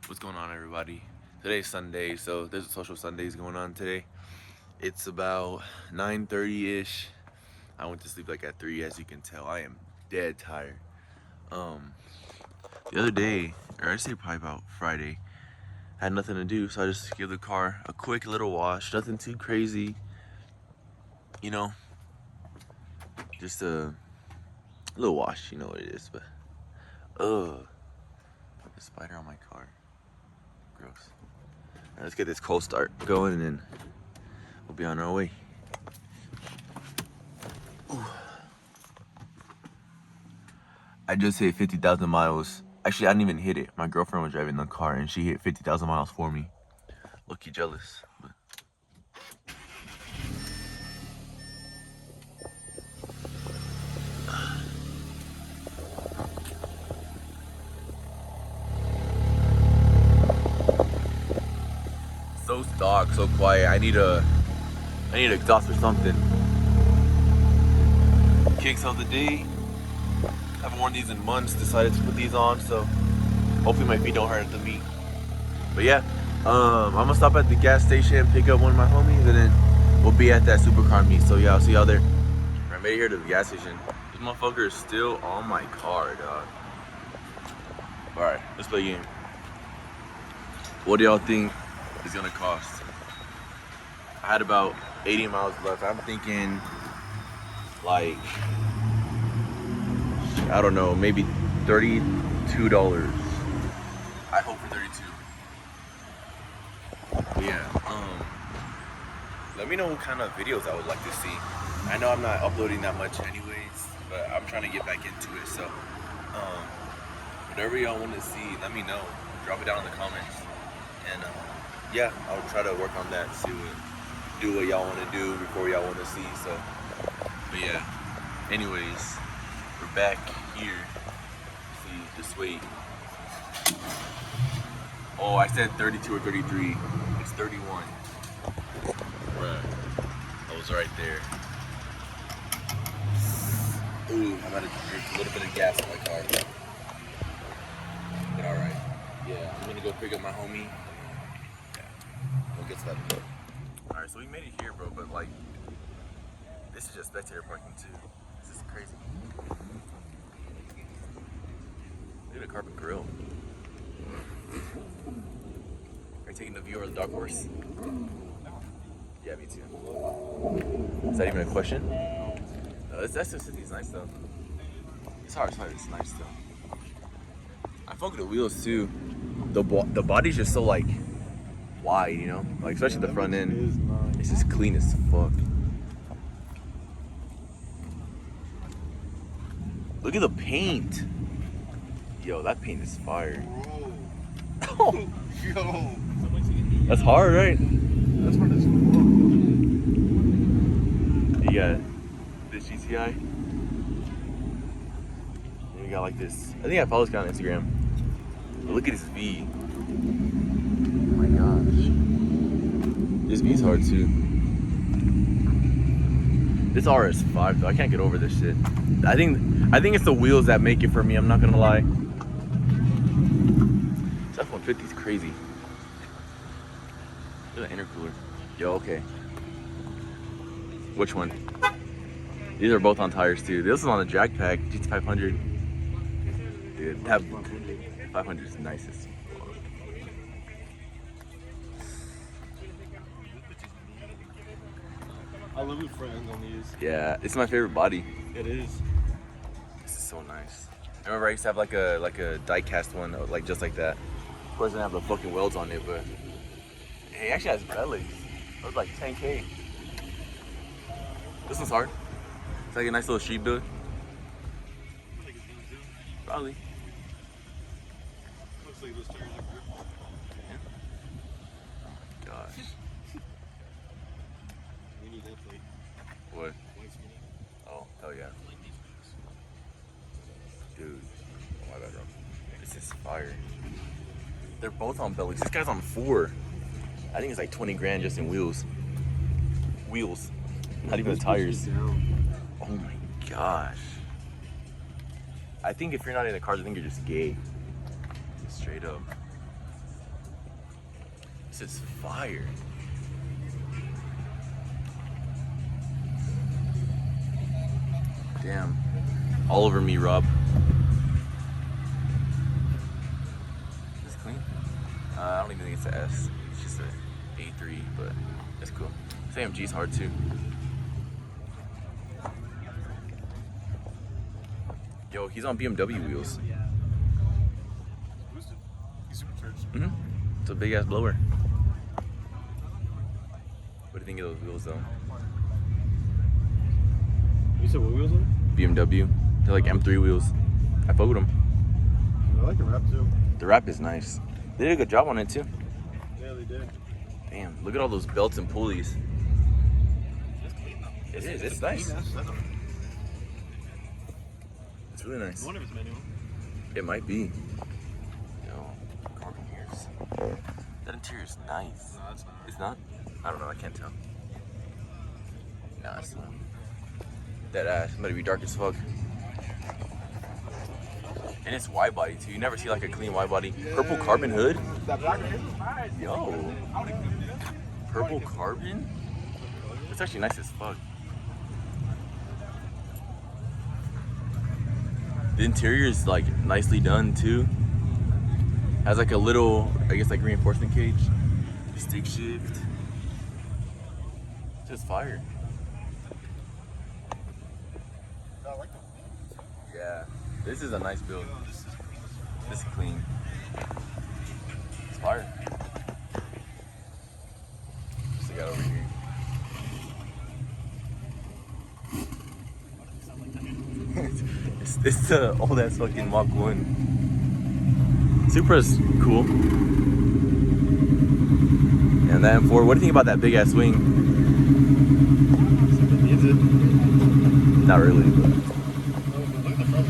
What's going on, everybody? Today's Sunday, so there's a social Sundays going on today. It's about 9:30-ish. I went to sleep like at 3, as you can tell. I am dead tired. Um, the other day, or I'd say probably about Friday, I had nothing to do, so I just gave the car a quick little wash. Nothing too crazy, you know, just a little wash. You know what it is, but the spider on my car. Gross. All right, let's get this cold start going, and then we'll be on our way. I just hit 50,000 miles. Actually, I didn't even hit it. My girlfriend was driving the car and she hit 50,000 miles for me. Lucky jealous. But... So dark, so quiet. I need a exhaust or something. Kicks of the day. Haven't worn these in months. Decided to put these on, so hopefully my feet don't hurt at the meet. But yeah, I'm gonna stop at the gas station, pick up one of my homies, and then we'll be at that supercar meet. So yeah, I'll see y'all there. I made it here to the gas station. This motherfucker is still on my car, dog. All right, let's play a game. What do y'all think it's gonna cost? I had about 80 miles left. I'm thinking like, I don't know, maybe $32. I hope for 32. But yeah, let me know what kind of videos I would like to see. I know I'm not uploading that much anyways, but I'm trying to get back into it. So, whatever y'all want to see, let me know. Drop it down in the comments. And yeah, I'll try to work on that. Do what y'all want to do before y'all want to see. So, but yeah. Anyways, we're back here. See this way. Oh, I said 32 or 33. It's 31. Bruh, I was right there. Ooh, I'm gonna drink a little bit of gas in my car. But alright. Yeah, I'm gonna go pick up my homie. Yeah, we'll get to that. Alright, so we made it here, bro, but like, this is just spectator parking too. This is crazy. Look at the carpet grill. Are you taking the view or the dark horse? Yeah, me too. Is that even a question? No, that city's nice though. It's hard, it's nice though. I fuck with the wheels too. The body's just so like wide, you know? Like especially the front end. It's just clean as fuck. Look at the paint. Yo, that paint is fire. Oh, Yo, that's hard, right? that's hard as fuck. You got this GTI. And we got like this. I think I follow this guy on Instagram. But look at this V. Oh my gosh. This V's hard too. This RS5 though, I can't get over this shit. I think it's the wheels that make it for me, I'm not gonna lie. This F-150 is crazy. Look at that intercooler. Yo, okay. Which one? These are both on tires too. This is on the Jack Pack, GT500. Dude, that 500 is nice as fuck. I love your friends on these. Yeah, it's my favorite body. It is. This is so nice. I remember I used to have like a die-cast one, like just like that. Of course, I didn't have the fucking welds on it, but hey, it actually has bellies. It was like 10K. This one's hard. It's like a nice little street build. Probably. Looks like those tires are good. Yeah. Gosh. We need that plate. What? White spinning. Oh, hell yeah. Like these ones. Dude. Oh my bad, bro. This is fire. They're both on bellies. This guy's on 4. I think it's like 20 grand just in wheels. Wheels. Not even the tires. Oh my gosh. I think if you're not into cars, I think you're just gay. Straight up. This is fire. Damn. All over me, Rob. Is this clean? I don't even think it's an S. It's just a A3, but that's cool. This AMG's hard too. Yo, he's on BMW wheels. He's supercharged. Mm-hmm. It's a big ass blower. What do you think of those wheels though? You said what wheels on? BMW. They're like M3 wheels. I fuck with them. I like the wrap too. The wrap is nice. They did a good job on it too. Yeah, they did. Damn, look at all those belts and pulleys. It is, it's nice. It's really nice. I wonder if it's manual. It might be. Yo, carbon gears. That interior is nice. No, it's not. It's not? I don't know, I can't tell. Nah, it's not. That ass, it might be dark as fuck. And it's wide body too. You never see like a clean wide body. Purple carbon hood? Yo. Purple carbon? It's actually nice as fuck. The interior is like nicely done too. Has like a little, I guess like reinforcement cage. Stick shift. Just fire. Yeah, this is a nice build. This is clean. It's fire. Just got over here. it's the old ass fucking Mach 1. Supra's cool. And that M4, what do you think about that big ass wing? Needs it. Not really, but. Look at the front.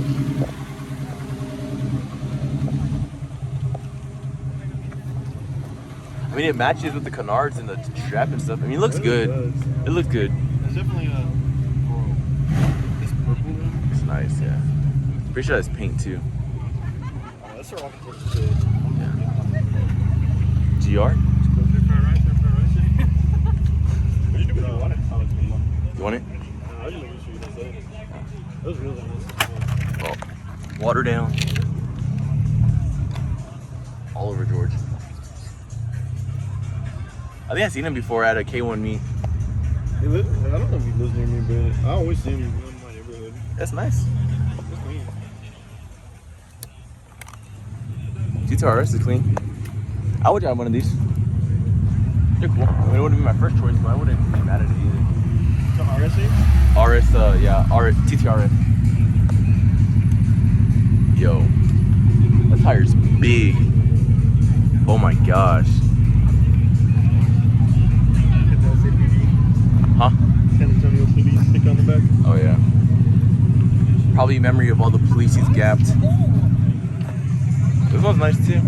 I mean, it matches with the canards and the strap and stuff. I mean, it looks good. It looks good. There's definitely a this purple one. It's nice, yeah. Pretty sure that's paint too. That's our walking towards the GR? What do you do with it? You want it? I was making sure you didn't say it. That was really nice. Well, water down. All over George. I think I've seen him before at a K1 meet. I don't know if he lives near me, but I always see him in my neighborhood. That's nice. It's clean. GTR is clean. I would drive one of these. They're cool. I mean, it wouldn't be my first choice, but I wouldn't be mad at it either. Some RSA? RS, yeah, TTRF. Yo, that tire's big. Oh my gosh. Huh? San Antonio police stick on the back. Oh yeah. Probably memory of all the police he's gapped. This one's nice too.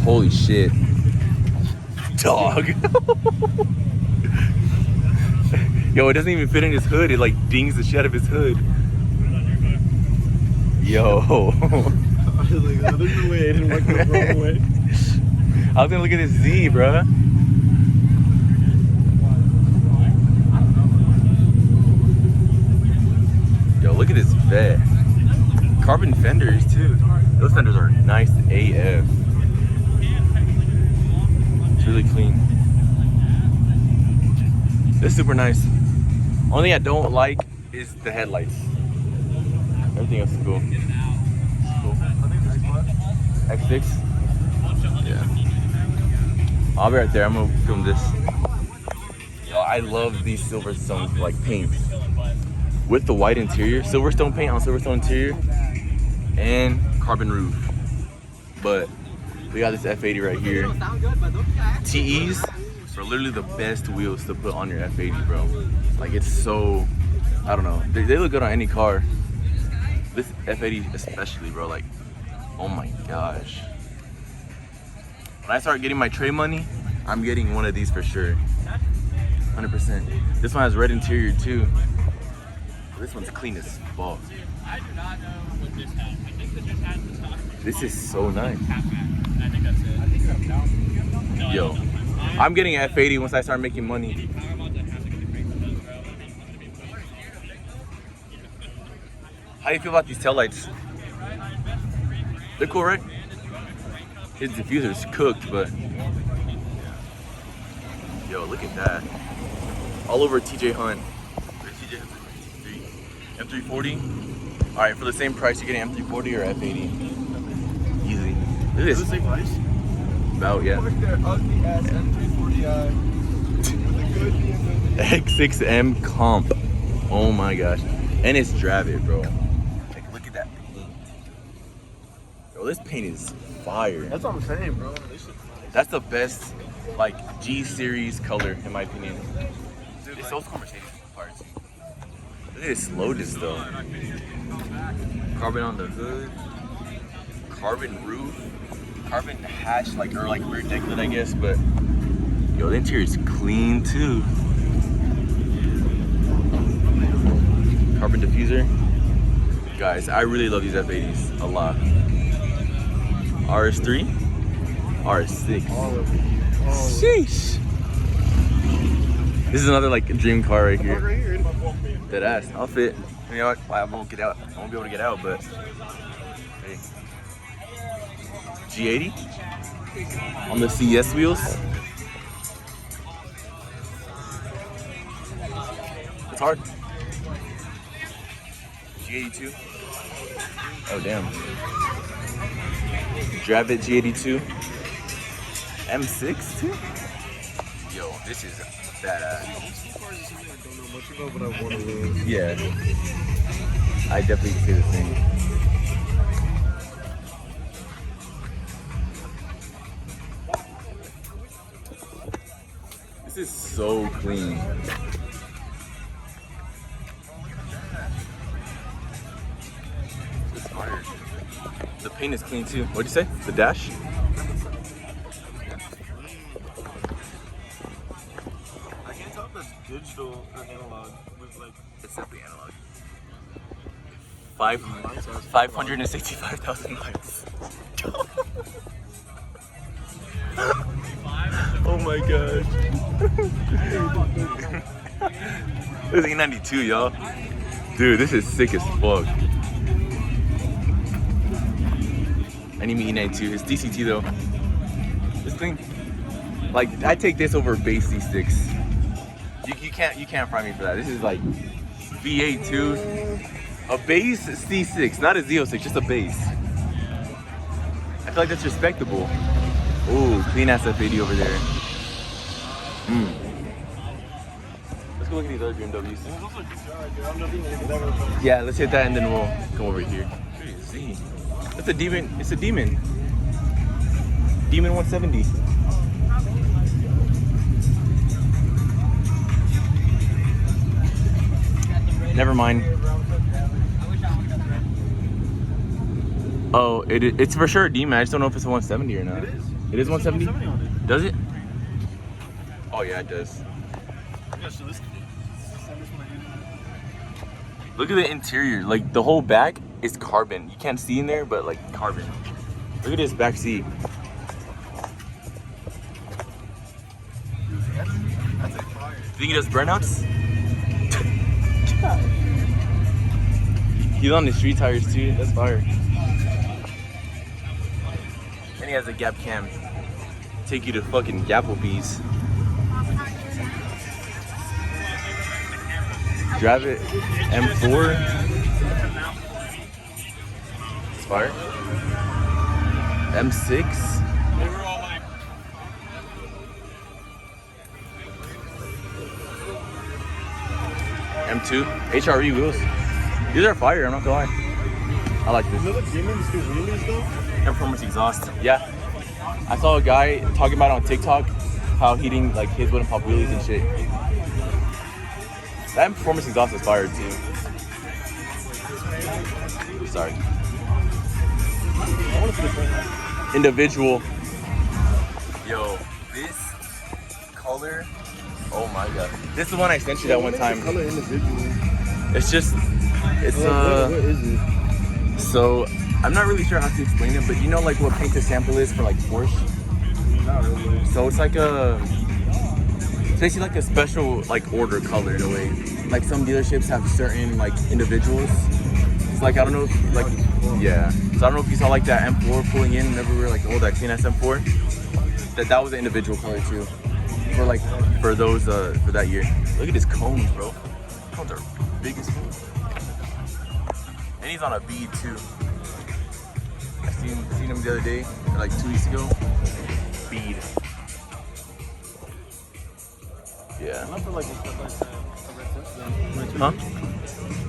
Holy shit. Dog. Yo, it doesn't even fit in his hood. It like dings the shit out of his hood. Yo. I was like, oh, there's no way I didn't work the wrong way. I was gonna look at this Z, bruh. Yo, look at this vet. Carbon fenders too. Those fenders are nice AF. It's really clean. This is super nice. Only thing I don't like is the headlights. Everything else is cool. Cool. X6? Yeah. I'll be right there. I'm gonna film this. Yo, I love these Silverstone like paints. With the white interior, Silverstone paint on Silverstone interior, and carbon roof. But we got this F80 right here. TEs are literally the best wheels to put on your F80, bro. Like it's so, I don't know. They look good on any car. This F80 especially, bro. Like, oh my gosh. When I start getting my trade money, I'm getting one of these for sure. 100%. This one has red interior too. This one's clean as fuck. I do not know what this has. I think that this has the stock. This is so nice. I think that's it. I think you have down. No, Yo, I'm getting F80 once I start making money. How do you feel about these taillights? They're cool, right? His diffuser's cooked, but yo, look at that. All over TJ Hunt. TJ Hunt's M340. All right, for the same price, you're getting M340 or F80. Easy. Look at this. the same price? About, yeah. Their ugly ass M340i with a good BMW. X6M comp. Oh my gosh. And it's Dravit, bro. Like, look at that paint. Yo, this paint is fire. That's what I'm saying, bro. That's the best, like, G series color, in my opinion. Dude, it's those Mercedes parts. Look at this Lotus, though. Carbon on the hood. Carbon roof. Carbon hatch, like, or like rear deck lid, I guess, but yo, the interior is clean, too. Carbon diffuser. Guys, I really love these F80s a lot. RS3, RS6. All of it. Sheesh. This is another like dream car right here. Right here. That ass. I'll fit. You know what? I won't get out. I won't be able to get out, but hey. G80 on the CS wheels. It's hard. G82. Oh damn. Dravit G82. M6 too? Yo, this is badass. I don't know much about, but I want to learn. Yeah. I definitely say the same. This is so clean. It's fire. The paint is clean too. What'd you say? The dash? I can't tell if that's digital or analog. With like, It's definitely analog. 565,000 miles. Oh my gosh. This is E92, y'all. Dude, this is sick as fuck. I need me E92. It's DCT though. This thing, like, I take this over base C6. You can't find me for that. This is like V8 too. A base C6, not a Z06, just a base. I feel like that's respectable. Ooh, clean ass F80 over there. Let's go look at these other BMWs. Yeah, let's hit that and then we'll come over here. Z. That's a demon. It's a demon. Demon 170. Never mind. Oh, it's for sure a demon. I just don't know if it's a 170 or not. It is. It is 170? 170 on it. Does it? Oh yeah, it does. Yeah, so this Look at the interior. Like the whole back is carbon. You can't see in there, but like carbon. Look at this back seat. that's a fire. Think he does burnouts? He's on the street tires too. That's fire. And he has a gap cam. Take you to fucking Gapplebee's. Drive it. M4. It's fire. M6. M2. HRE wheels. These are fire, I'm not gonna lie. I like this. You know the demons do wheelies though? And performance exhaust. Yeah. I saw a guy talking about it on TikTok how he didn't, like, his wouldn't pop wheelies and shit. That performance exhaust is fire too. Sorry. I want to see the front. Individual. Yo, this color. Oh my god. This is the one I sent you that one time. Color individual. It's just, it's What is it? so I'm not really sure how to explain it, but you know like what paint to sample is for like Porsche? Not really. So it's like it's basically like a special like order color in a way. Like some dealerships have certain like individuals. It's like I don't know if like yeah. So I don't know if you saw like that M4 pulling in whenever we were like, oh, that clean ass M4. That was an individual color too. For like for those for that year. Look at his cones, bro. Cones are big as fuck. And he's on a bead too. I seen him the other day, like 2 weeks ago. Bead. Yeah. I feel like it's stuff like that. Huh?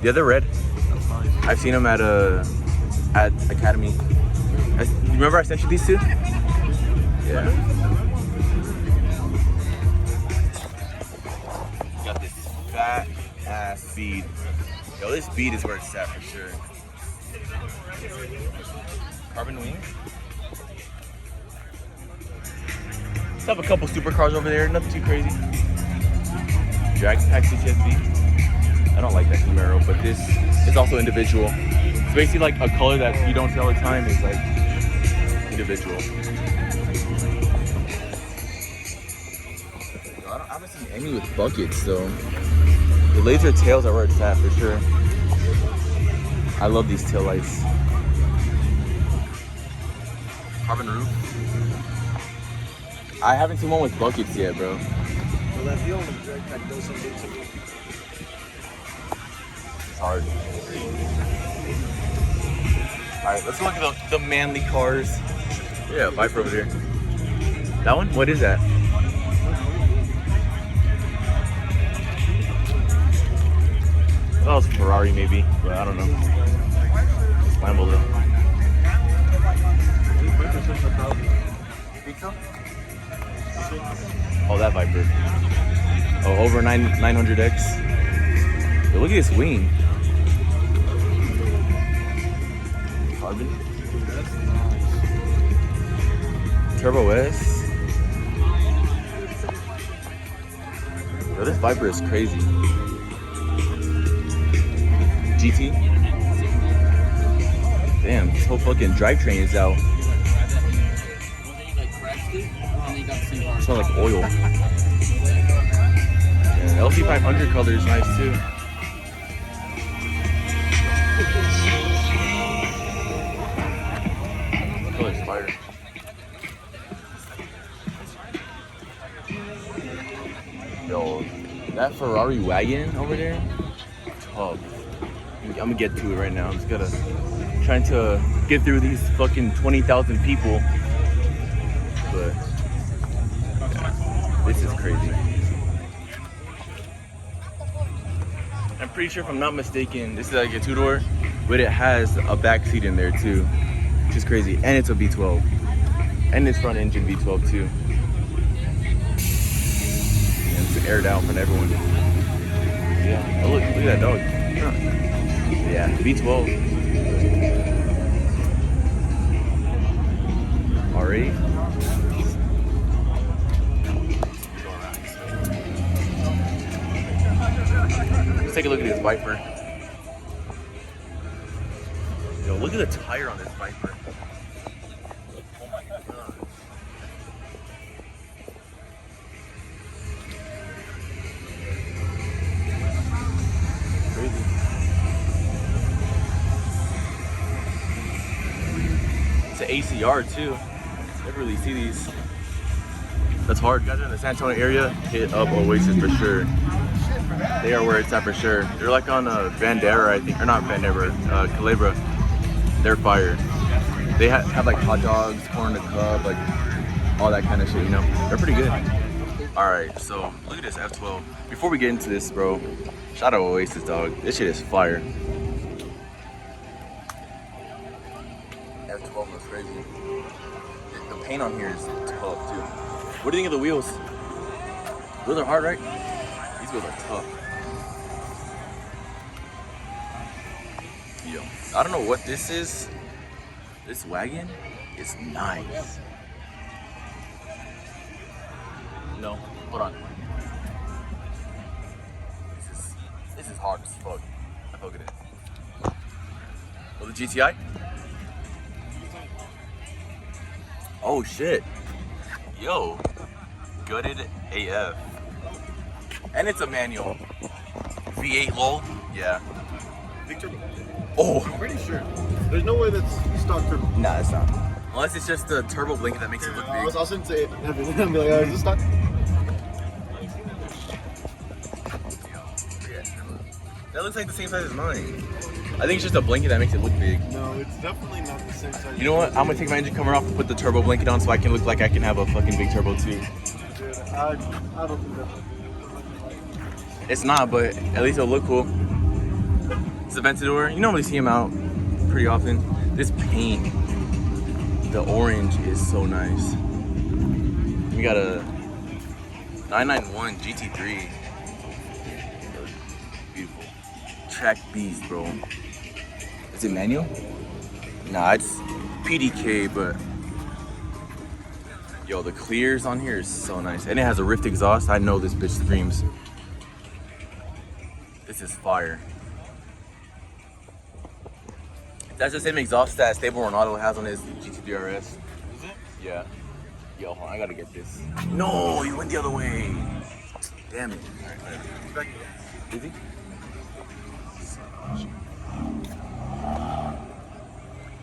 Yeah, they're red. That's fine. I've seen them at Academy. Remember I sent you these two? Yeah. Got this fat ass bead. Yo, this bead is where it's at for sure. Carbon wings. Just have a couple supercars over there, nothing too crazy. Drag Pack CTSV. I don't like that Camaro, but this is also individual. It's basically like a color that you don't see all the time is like individual. Yo, I haven't seen any with buckets though. The laser tails are where it's at for sure. I love these tail lights. Carbon roof. I haven't seen one with buckets yet, bro. Well, if you own a drag pack, does something to me. It's hard. Alright, let's look at the manly cars. Yeah, Viper over there. That one? What is that? That was Ferrari maybe, but I don't know. It's Lambo though. Think so? Oh, that Viper. Oh, over 900X. Yo, look at this wing. Carbon. Turbo S. Yo, this Viper is crazy. GT. Damn, this whole fucking drivetrain is out. It smells like oil. Yeah, LC500 color is nice too. Color's fire. Yo, that Ferrari wagon over there, tough. I'm gonna get to it right now. I'm just trying to get through these fucking 20,000 people. But yeah, this is crazy. I'm pretty sure if I'm not mistaken, this is like a two-door, but it has a back seat in there too, which is crazy. And it's a V12. And it's front engine V12 too. And it's aired out for everyone. Yeah, oh, look at that dog. Huh. Yeah, V12. Already? Let's take a look at this Viper. Yo, look at the tire on this Viper. Oh my god. Crazy. It's an ACR too. Never really see these. That's hard. You guys are in the San Antonio area, hit up Oasis for sure. They are where it's at for sure. They're like on Bandera, I think, or not Bandera, Calabria. They're fire. They have like hot dogs, corn in the cup, like all that kind of shit, you know? They're pretty good. All right, so look at this F12. Before we get into this, bro, shout out Oasis, dog. This shit is fire. F12 looks crazy. The paint on here is tough too. What do you think of the wheels? Wheels are hard, right? These wheels are tough. Yo, I don't know what this is. This wagon is nice. No, hold on. This is hard as fuck. I fuck with it. Oh, the GTI? Oh shit. Yo. Gutted AF. And it's a manual. V8 lol. Yeah. Big turbo. Oh. I'm pretty sure. There's no way that's stock turbo. Nah, it's not. Unless it's just the turbo blinking that makes it look big. I'll send it to Evan and be like, oh, is this stock? That looks like the same size as mine. I think it's just a blanket that makes it look big. No, it's definitely not the same size. You know what? I'm gonna take my engine cover off and put the turbo blanket on so I can look like I can have a fucking big turbo too. Dude, I don't think that's It's not, but at least it'll look cool. It's a Ventador. You normally see them out pretty often. This paint, the orange is so nice. We got a 991 GT3. Beautiful. Track beast, bro. Is it manual? Nah, it's PDK, but yo, the clears on here is so nice. And it has a rift exhaust. I know this bitch screams. This is fire. That's the same exhaust that Stable Ronaldo has on his GT3 RS. Is it? Yeah. Yo, hold on, I gotta get this. No, he went the other way. Damn it. Back Is he?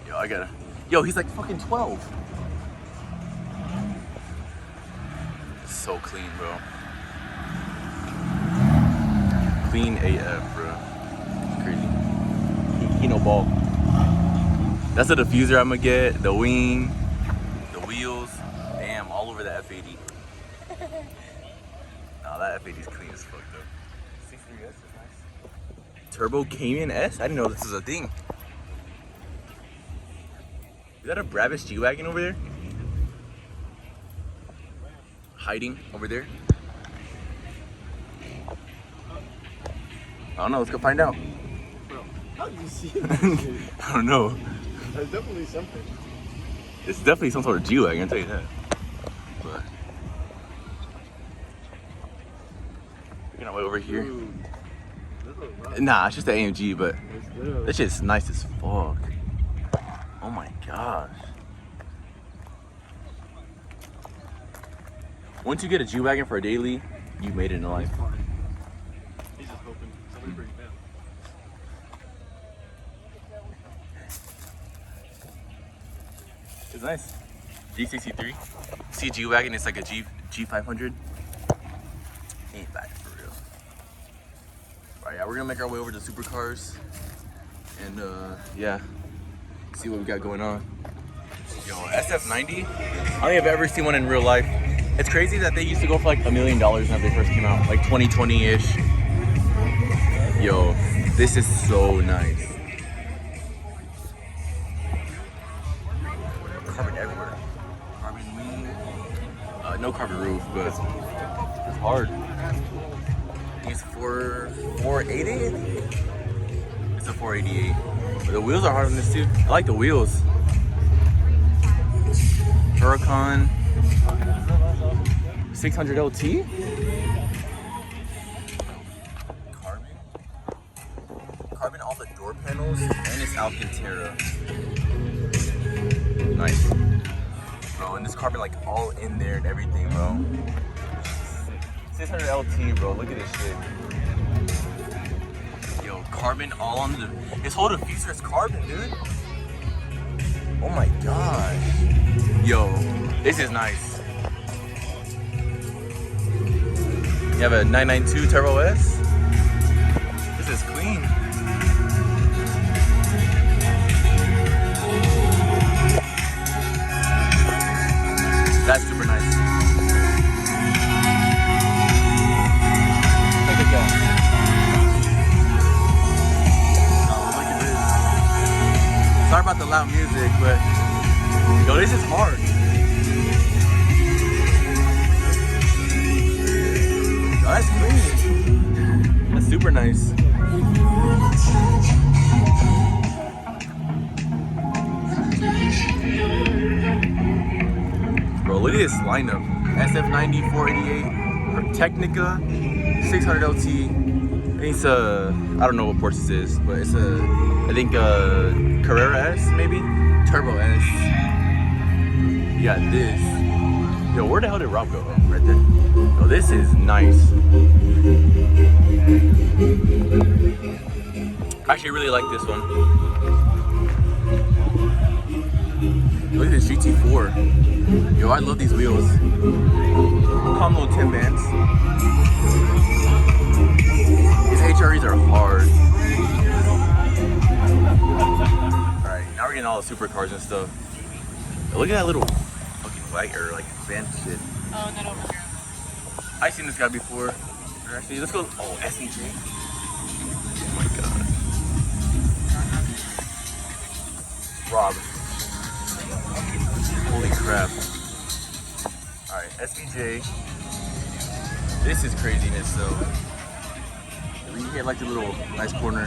Yo, I gotta. Yo, he's like fucking 12. So clean, bro. Clean AF, bro. It's crazy. He no ball. That's the diffuser I'm gonna get, the wing, the wheels. Damn, all over the F80. Nah, that F80's clean as fuck though. 63S is nice. Turbo Cayman S? I didn't know this was a thing. Is that a Brabus G-Wagon over there? Hiding over there? I don't know, let's go find out. Bro, how do you see that? I don't know. There's definitely something. It's definitely some sort of G-Wagon, I can tell you that. But we're gonna wait over here. Dude, that's a lot. Nah, it's just the AMG, but Let's go. that shit's nice as fuck. Oh my gosh. Once you get a G-Wagon for a daily, you made it in life. He's just hoping somebody brings it down. It's nice. G63. See a G-Wagon, it's like a G500. Ain't bad for real. Alright, yeah, we're gonna make our way over to supercars. And yeah, see what we got going on. Yo, SF90, I don't think I've ever seen one in real life. It's crazy that they used to go for like $1 million when they first came out, like 2020-ish. Yo, this is so nice. Carbon everywhere. Carbon wing. No carbon roof, but it's hard. It's 480, I think. It's a 488. But the wheels are hard on this too. I like the wheels. Huracan 600 LT. Carbon all the door panels, and it's Alcantara. Nice, bro. And this carbon like all in there and everything, bro. 600 LT, bro. Look at this shit. Yo, carbon all on the. This whole diffuser is carbon, dude. Oh my gosh. Yo, this is nice. You have a 992 Turbo S. This is clean. That's super nice. Take a go. Oh, look at this. Sorry about the loud music, but yo, this is hard. Oh, that's clean. That's super nice. Bro, look at this lineup. SF90, 488, Technica, 600 LT, and think it's a, I don't know what Porsche this is, but it's a, I think a Carrera S maybe? Turbo S. You got this. Yo, where the hell did Rob go? Oh, right there. Oh, this is nice. I actually really like this one. Look at this GT4. Yo, I love these wheels. Calm little Tim bands. These HREs are hard. Alright, now we're getting all the supercars and stuff. Look at that little fucking flag or like van shit. Oh, and then over here. I've seen this guy before. Or actually, let's go. Oh, SEJ. Oh my god. Rob. Holy crap. Alright, SVJ. This is craziness, so. We hit like the little nice corner.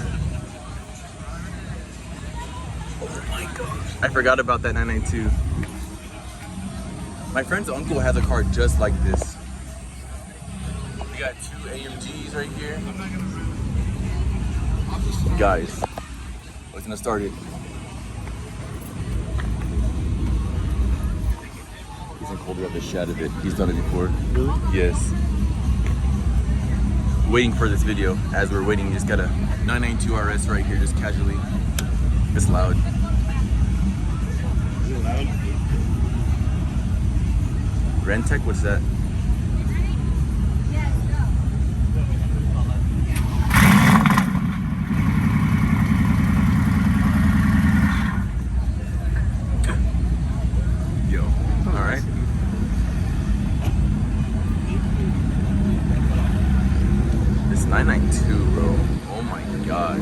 Oh my gosh. I forgot about that 992. My friend's uncle has a car just like this. We got two AMGs right here. Guys, let's gonna start it. He's in cold, we have the shot of it. He's done it before. Really? Yes. Waiting for this video. As we're waiting, you just got a 992 RS right here, just casually. It's loud. Is it loud? Rentec, what's that? Yo, alright. This 992, bro. Oh my gosh.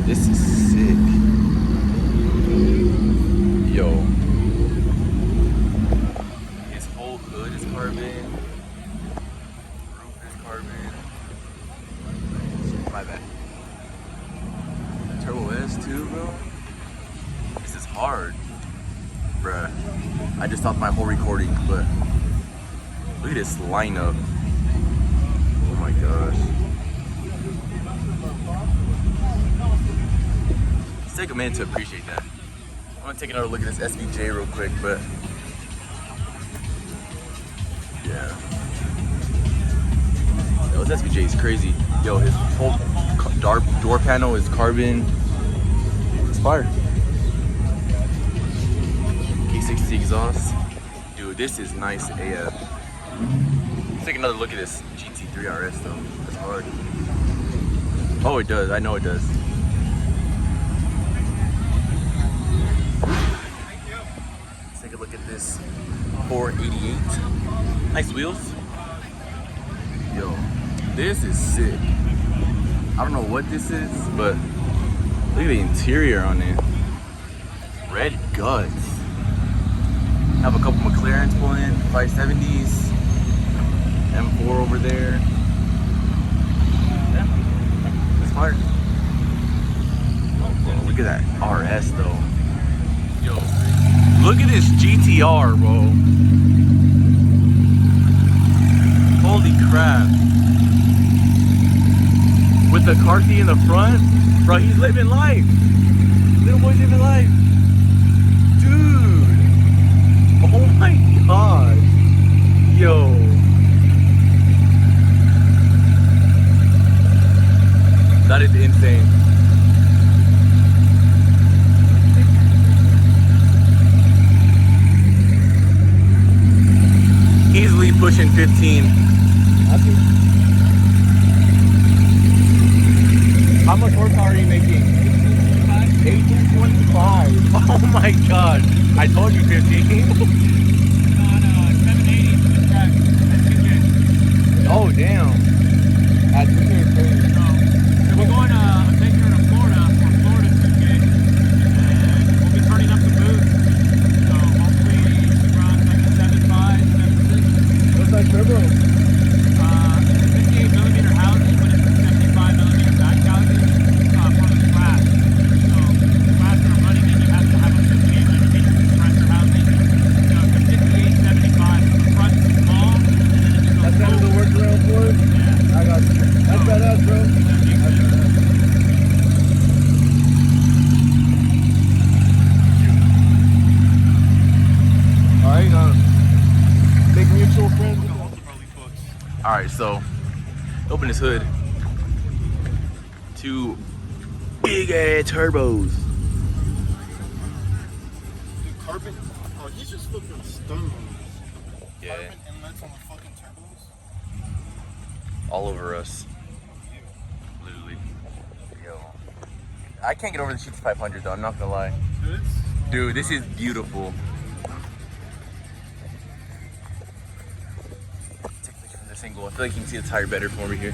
This is sick. Yo. His whole hood is carbon. Roof is carbon. My bad. Turbo S too, bro. This is hard. Bruh. I just stopped my whole recording, but look at this lineup. Oh my gosh. Let's take a minute to appreciate that. I'm gonna take another look at this SVJ real quick, but yeah. Yo, this SVJ is crazy. Yo, his whole door panel is carbon. It's fire. K60 exhaust. Dude, this is nice AF. Let's take another look at this GT3 RS though. That's hard. Oh, it does. I know it does. Let's take a look at this 488. Nice wheels. Yo, this is sick. I don't know what this is, but look at the interior on it. Red guts. Have a couple McLarens pulling, 570s, M4 over there. Yeah, that's hard. Oh, look at that RS though. Yo, look at this GTR, bro. Holy crap. With the car key in the front, bro, he's living life. Little boy's living life. Dude. Oh my god. Yo. That is insane. Easily pushing 15. How much horsepower are you making? 1825. Oh my god. I told you 15. On 780 for this track. Oh damn. That's crazy. So we're going I'm taking her to Florida for Florida 2K. And we'll be turning up the boost. So hopefully she runs like a 7.5, 7.6. What's that turbo? It's a 58mm housing, but it's a 75mm back housing for the class. So the class that I'm running in, you have to have a 58mm compressor housing. So it's a 5875. So the front's small, and then it just goes That's kind of the workaround for it? yeah. right, so open this hood. Two big ass turbos. The carbon. Oh, he's just fucking stunned on this. Yeah. Carbon inlets on the fucking turbos. All over us. Literally. Yo. I can't get over the GT 500 though, I'm not gonna lie. Dude, this is beautiful. Take a picture from this angle. I feel like you can see the tire better for me here.